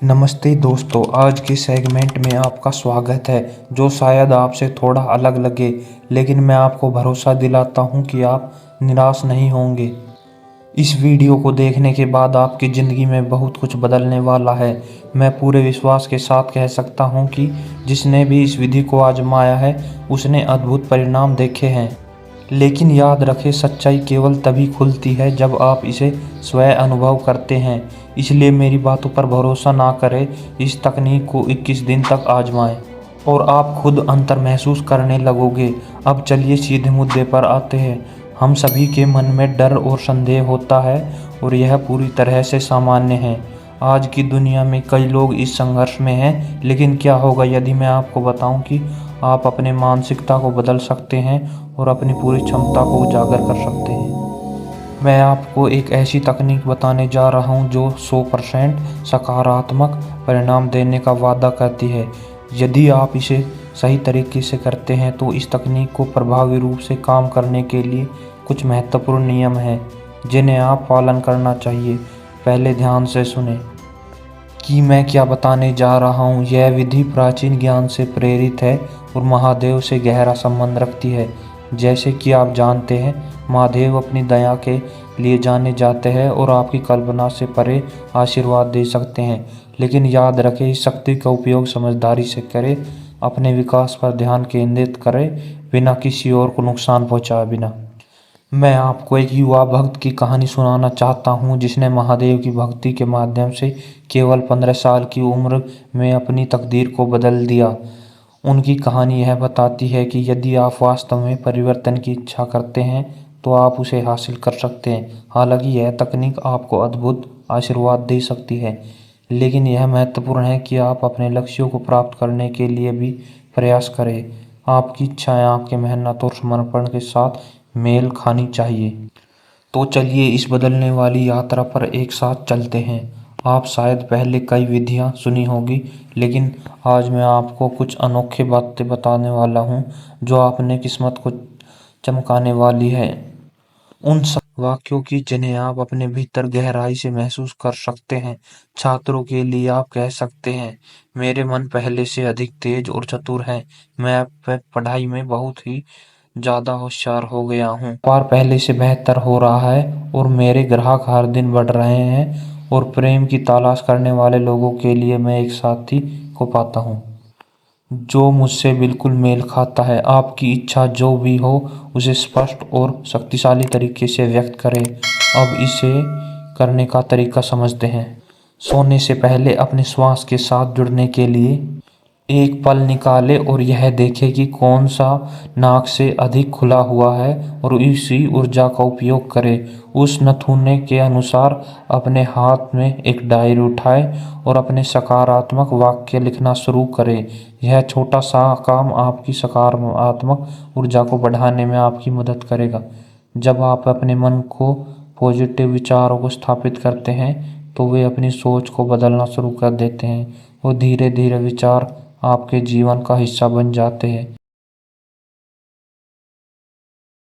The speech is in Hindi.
नमस्ते दोस्तों, आज के सेगमेंट में आपका स्वागत है जो शायद आपसे थोड़ा अलग लगे, लेकिन मैं आपको भरोसा दिलाता हूं कि आप निराश नहीं होंगे। इस वीडियो को देखने के बाद आपकी ज़िंदगी में बहुत कुछ बदलने वाला है। मैं पूरे विश्वास के साथ कह सकता हूं कि जिसने भी इस विधि को आजमाया है उसने अद्भुत परिणाम देखे हैं। लेकिन याद रखें, सच्चाई केवल तभी खुलती है जब आप इसे स्वयं अनुभव करते हैं। इसलिए मेरी बातों पर भरोसा ना करें, इस तकनीक को 21 दिन तक आजमाएं और आप खुद अंतर महसूस करने लगोगे। अब चलिए सीधे मुद्दे पर आते हैं। हम सभी के मन में डर और संदेह होता है और यह पूरी तरह से सामान्य है। आज की दुनिया में कई लोग इस संघर्ष में हैं, लेकिन क्या होगा यदि मैं आपको बताऊं कि आप अपने मानसिकता को बदल सकते हैं और अपनी पूरी क्षमता को उजागर कर सकते हैं। मैं आपको एक ऐसी तकनीक बताने जा रहा हूं जो 100% सकारात्मक परिणाम देने का वादा करती है। यदि आप इसे सही तरीके से करते हैं तो इस तकनीक को प्रभावी रूप से काम करने के लिए कुछ महत्वपूर्ण नियम हैं जिन्हें आप पालन करना चाहिए। पहले ध्यान से सुने कि मैं क्या बताने जा रहा हूँ। यह विधि प्राचीन ज्ञान से प्रेरित है और महादेव से गहरा संबंध रखती है। जैसे कि आप जानते हैं, महादेव अपनी दया के लिए जाने जाते हैं और आपकी कल्पना से परे आशीर्वाद दे सकते हैं। लेकिन याद रखें, इस शक्ति का उपयोग समझदारी से करें, अपने विकास पर ध्यान केंद्रित करें, बिना किसी और को नुकसान पहुंचाए बिना। मैं आपको एक युवा भक्त की कहानी सुनाना चाहता हूँ जिसने महादेव की भक्ति के माध्यम से केवल 15 साल की उम्र में अपनी तकदीर को बदल दिया। उनकी कहानी यह बताती है कि यदि आप वास्तव में परिवर्तन की इच्छा करते हैं तो आप उसे हासिल कर सकते हैं। हालांकि यह तकनीक आपको अद्भुत आशीर्वाद दे सकती है, लेकिन यह महत्वपूर्ण है कि आप अपने लक्ष्यों को प्राप्त करने के लिए भी प्रयास करें। आपकी इच्छाएं आपके मेहनत और समर्पण के साथ मेल खानी चाहिए। तो चलिए इस बदलने वाली यात्रा पर एक साथ चलते हैं। आप शायद पहले कई विधियां सुनी होगी, लेकिन आज मैं आपको कुछ अनोखे बातें बताने वाला हूं जो आपने किस्मत को चमकाने वाली है। उन सब वाक्यों की जिन्हें आप अपने भीतर गहराई से महसूस कर सकते हैं। छात्रों के लिए आप कह सकते हैं, मेरे मन पहले से अधिक तेज और चतुर है। मैं अब पढ़ाई में बहुत ही ज़्यादा होशियार हो गया हूँ। व्यापार पहले से बेहतर हो रहा है और मेरे ग्राहक हर दिन बढ़ रहे हैं और प्रेम की तलाश करने वाले लोगों के लिए मैं एक साथी को पाता हूँ जो मुझसे बिल्कुल मेल खाता है। आपकी इच्छा जो भी हो उसे स्पष्ट और शक्तिशाली तरीके से व्यक्त करें। अब इसे करने का तरीका समझते हैं। सोने से पहले अपने श्वास के साथ जुड़ने के लिए एक पल निकालें और यह देखें कि कौन सा नाक से अधिक खुला हुआ है और इसी ऊर्जा का उपयोग करें। उस नथुने के अनुसार अपने हाथ में एक डायरी उठाएं और अपने सकारात्मक वाक्य लिखना शुरू करें। यह छोटा सा काम आपकी सकारात्मक ऊर्जा को बढ़ाने में आपकी मदद करेगा। जब आप अपने मन को पॉजिटिव विचारों को स्थापित करते हैं तो वे अपनी सोच को बदलना शुरू कर देते हैं और धीरे धीरे विचार आपके जीवन का हिस्सा बन जाते हैं।